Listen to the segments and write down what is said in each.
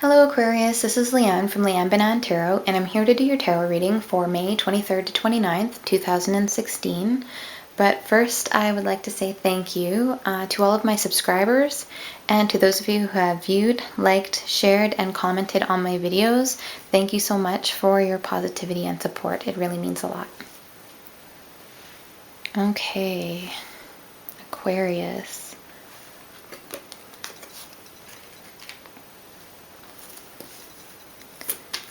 Hello Aquarius, this is Leanne from Leanne Banan Tarot, and I'm here to do your tarot reading for May 23rd to 29th, 2016. But first, I would like to say thank you to all of my subscribers and to those of you who have viewed, liked, shared, and commented on my videos. Thank you so much for your positivity and support. It really means a lot. Okay, Aquarius.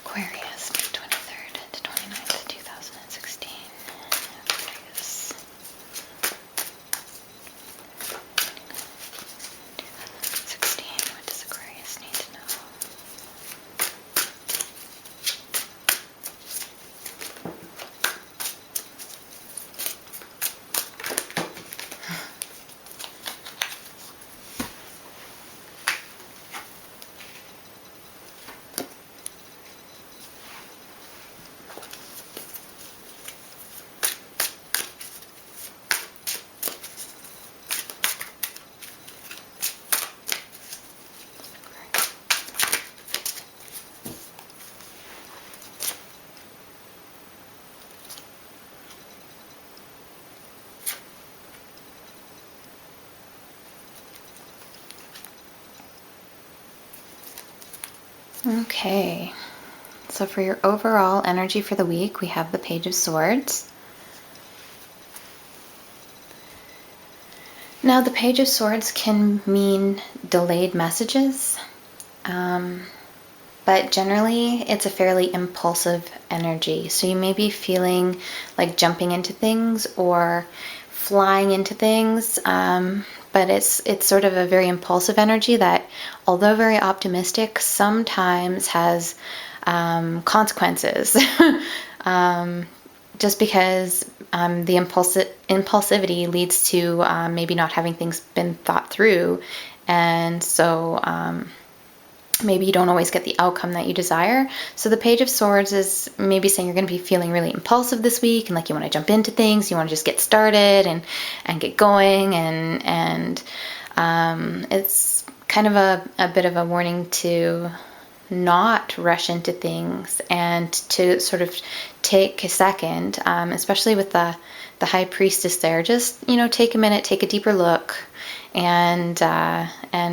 Aquarius, May 23rd to 29th, 2016. Aquarius. 2016. What does Aquarius need to know? Okay, so for your overall energy for the week, we have the Page of Swords. Now, the Page of Swords can mean delayed messages, but generally it's a fairly impulsive energy. So you may be feeling like jumping into things or flying into things, but it's sort of a very impulsive energy that, although very optimistic, sometimes has consequences. Just because the impulsivity leads to maybe not having things been thought through, and so maybe you don't always get the outcome that you desire. So the Page of Swords is maybe saying you're going to be feeling really impulsive this week, and like you want to jump into things, you want to just get started and get going, and it's kind of a bit of a warning to not rush into things and to sort of take a second, especially with the High Priestess there. Just, take a minute, take a deeper look, and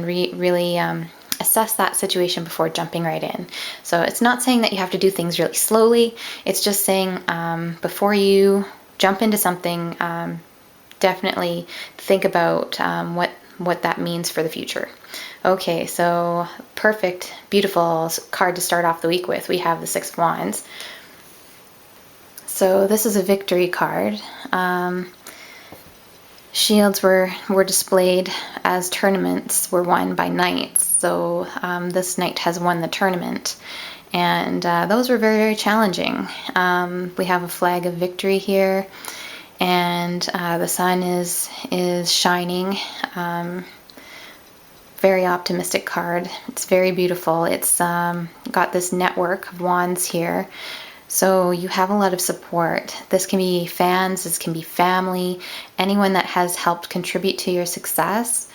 really assess that situation before jumping right in. So it's not saying that you have to do things really slowly. It's just saying before you jump into something, definitely think about what that means for the future. Okay, so perfect, beautiful card to start off the week with. We have the Six of Wands. So this is a victory card. Shields were displayed as tournaments were won by knights. So this knight has won the tournament. And those were very, very challenging. We have a flag of victory here. And the sun is shining. Very optimistic card. It's very beautiful. It's got this network of wands here. So you have a lot of support. This can be fans, this can be family, anyone that has helped contribute to your success.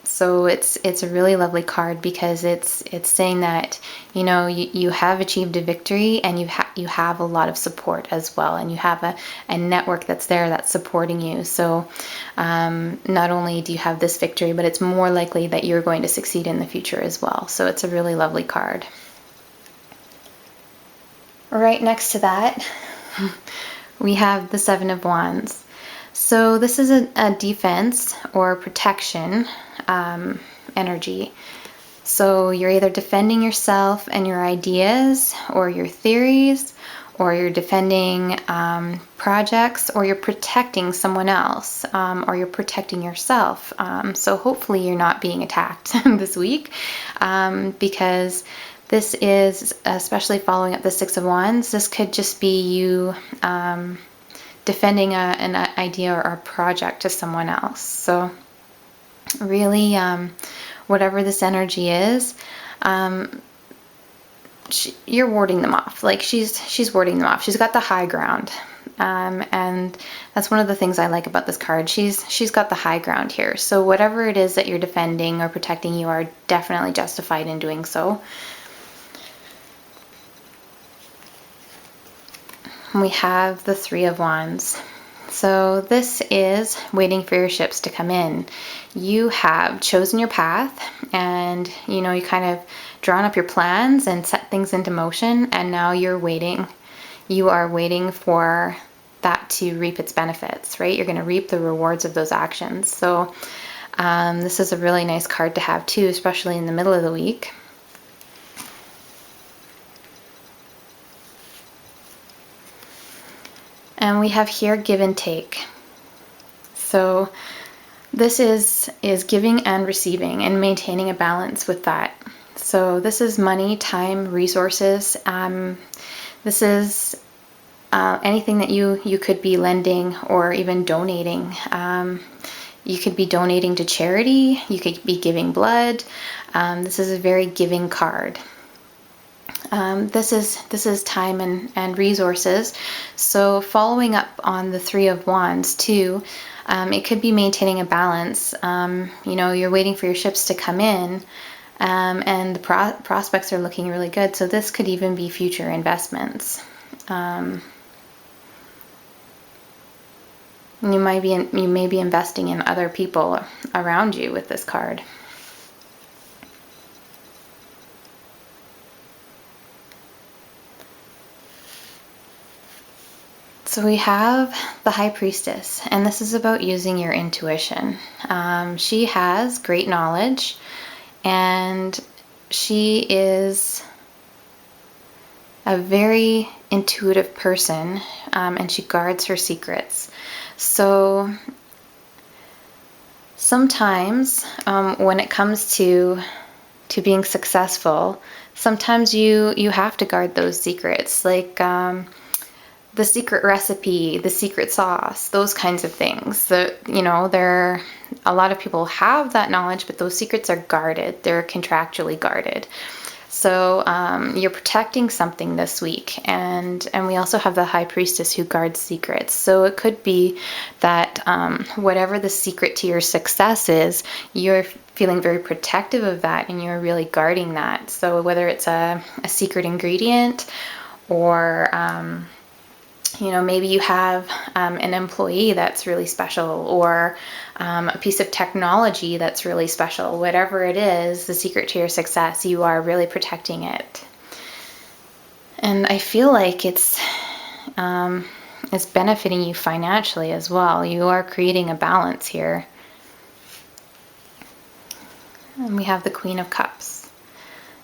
So it's a really lovely card because it's saying that you have achieved a victory, and you have a lot of support as well, and you have a network that's there that's supporting you. So not only do you have this victory, but it's more likely that you're going to succeed in the future as well. So it's a really lovely card. Right next to that, we have the Seven of Wands. So this is a defense or protection energy. So you're either defending yourself and your ideas or your theories, or you're defending projects, or you're protecting someone else, or you're protecting yourself. So hopefully you're not being attacked this week, because this is, especially following up the Six of Wands, this could just be you defending an idea or a project to someone else. So really, whatever this energy is, you're warding them off. Like she's warding them off. She's got the high ground. And that's one of the things I like about this card. She's got the high ground here. So whatever it is that you're defending or protecting, you are definitely justified in doing so. We have the Three of Wands. So this is waiting for your ships to come in. You have chosen your path, and you kind of drawn up your plans and set things into motion, and now you're waiting. You are waiting for that to reap its benefits, right? You're going to reap the rewards of those actions. So this is a really nice card to have too, especially in the middle of the week. And we have here give and take. So this is giving and receiving and maintaining a balance with that. So this is money, time, resources. This is anything that you could be lending or even donating. You could be donating to charity. You could be giving blood. This is a very giving card. This is time and resources. So following up on the Three of Wands too, it could be maintaining a balance. You're waiting for your ships to come in, and the prospects are looking really good. So this could even be future investments. You may be investing in other people around you with this card. So we have the High Priestess, and this is about using your intuition. She has great knowledge, and she is a very intuitive person, and she guards her secrets. So sometimes when it comes to being successful, sometimes you have to guard those secrets, like the secret recipe, the secret sauce, those kinds of things. A lot of people have that knowledge, but those secrets are guarded. They're contractually guarded. So you're protecting something this week, and we also have the High Priestess who guards secrets. So it could be that whatever the secret to your success is, you're feeling very protective of that, and you're really guarding that. So whether it's a secret ingredient, or maybe you have an employee that's really special, or a piece of technology that's really special. Whatever it is, the secret to your success, you are really protecting it. And I feel like it's benefiting you financially as well. You are creating a balance here. And we have the Queen of Cups.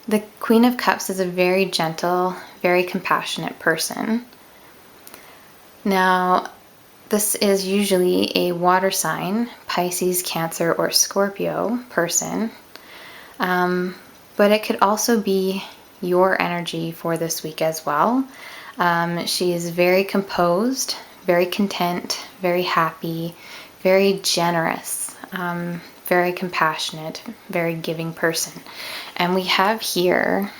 The Queen of Cups is a very gentle, very compassionate person. Now, this is usually a water sign, Pisces, Cancer, or Scorpio person. But it could also be your energy for this week as well. She is very composed, very content, very happy, very generous, very compassionate, very giving person. And we have here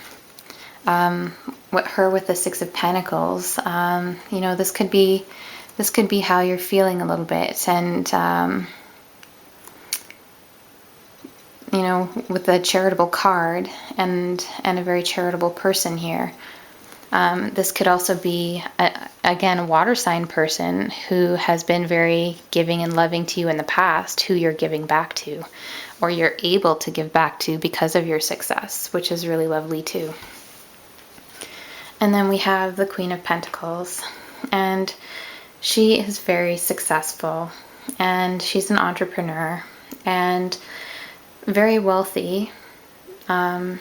her with the Six of Pentacles. This could be how you're feeling a little bit, and with the charitable card and a very charitable person here. This could also be again a water sign person who has been very giving and loving to you in the past, who you're giving back to, or you're able to give back to because of your success, which is really lovely too. And then we have the Queen of Pentacles, and she is very successful, and she's an entrepreneur and very wealthy. And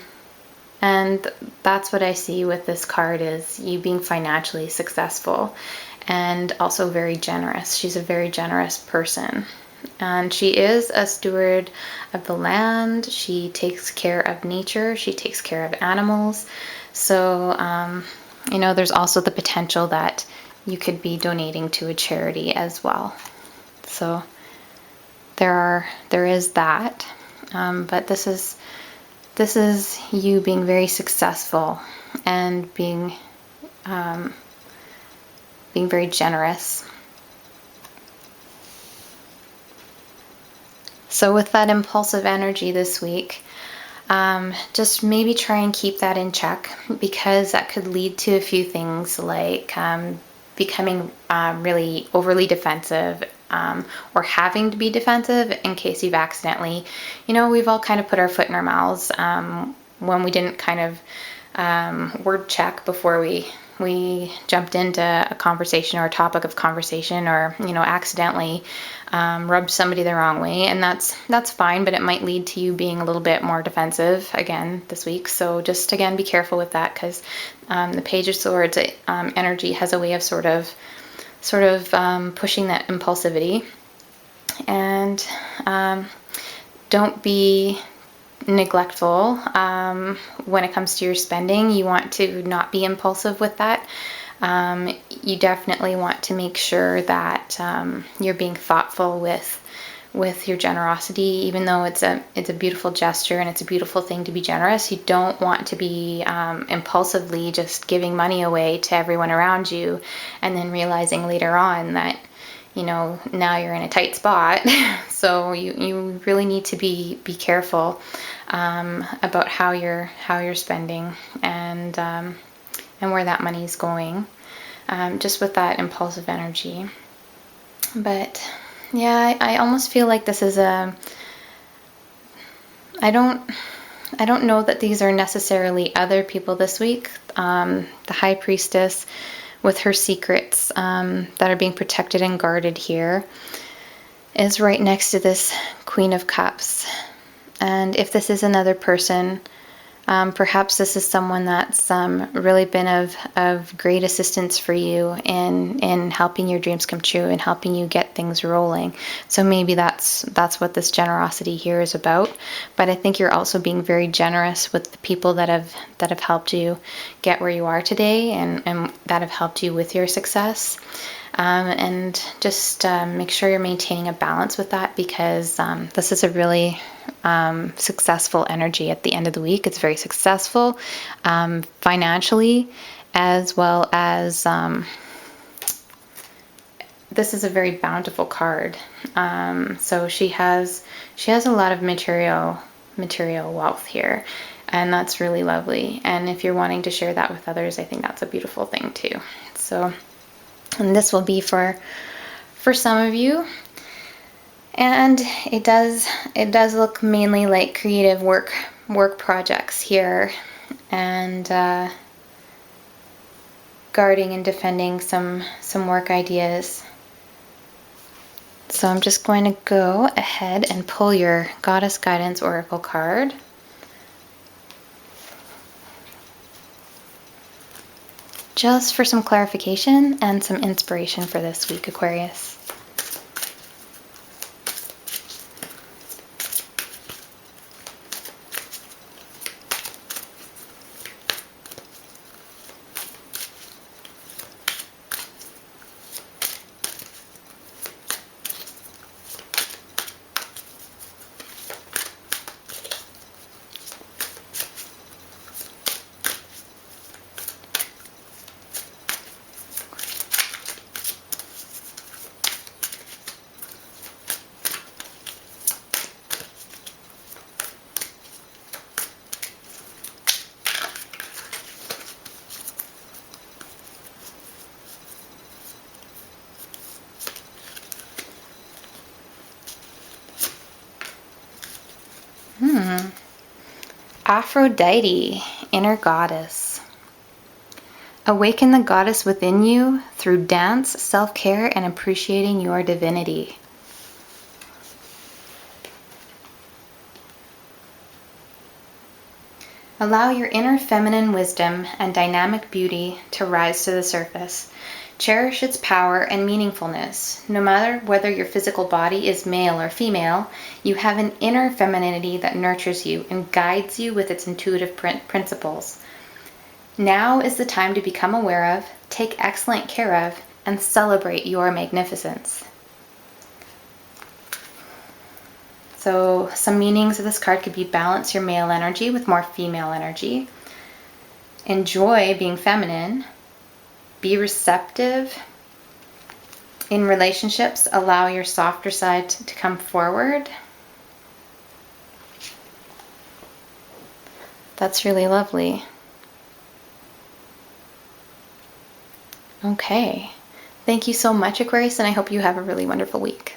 that's what I see with this card, is you being financially successful and also very generous. She's a very generous person. And she is a steward of the land. She takes care of nature. She takes care of animals. So, there's also the potential that you could be donating to a charity as well. So there is that. But this is you being very successful and being being very generous. So with that impulsive energy this week, just maybe try and keep that in check, because that could lead to a few things like becoming really overly defensive, or having to be defensive in case you've accidentally, we've all kind of put our foot in our mouths when we didn't kind of word check before we jumped into a conversation or a topic of conversation, or accidentally rubbed somebody the wrong way, and that's fine, but it might lead to you being a little bit more defensive again this week. So just again, be careful with that, because the Page of Swords energy has a way of sort of pushing that impulsivity. And don't be neglectful when it comes to your spending. You want to not be impulsive with that. You definitely want to make sure that you're being thoughtful with your generosity. Even though it's a beautiful gesture and it's a beautiful thing to be generous, you don't want to be impulsively just giving money away to everyone around you, and then realizing later on that now you're in a tight spot. So you really need to be careful about how you're spending, and where that money is going, just with that impulsive energy. But yeah, I almost feel like this is I don't know that these are necessarily other people this week. The High Priestess, with her secrets that are being protected and guarded here, is right next to this Queen of Cups. And if this is another person, perhaps this is someone that's really been of great assistance for you in helping your dreams come true and helping you get things rolling. So maybe that's what this generosity here is about. But I think you're also being very generous with the people that have helped you get where you are today, and that have helped you with your success. And just make sure you're maintaining a balance with that, because this is a really successful energy at the end of the week. It's very successful financially, as well as this is a very bountiful card. So she has a lot of material wealth here, and that's really lovely. And if you're wanting to share that with others, I think that's a beautiful thing too. So, and this will be for some of you. And it does look mainly like creative work projects here, and guarding and defending some work ideas. So I'm just going to go ahead and pull your Goddess Guidance Oracle card. Just for some clarification and some inspiration for this week, Aquarius. Aphrodite, inner goddess. Awaken the goddess within you through dance, self-care, and appreciating your divinity. Allow your inner feminine wisdom and dynamic beauty to rise to the surface. Cherish its power and meaningfulness. No matter whether your physical body is male or female, you have an inner femininity that nurtures you and guides you with its intuitive principles. Now is the time to become aware of, take excellent care of, and celebrate your magnificence. So some meanings of this card could be balance your male energy with more female energy. Enjoy being feminine. Be receptive In relationships, allow your softer side to come forward. That's really lovely. Okay. Thank you so much, Aquarius, and I hope you have a really wonderful week.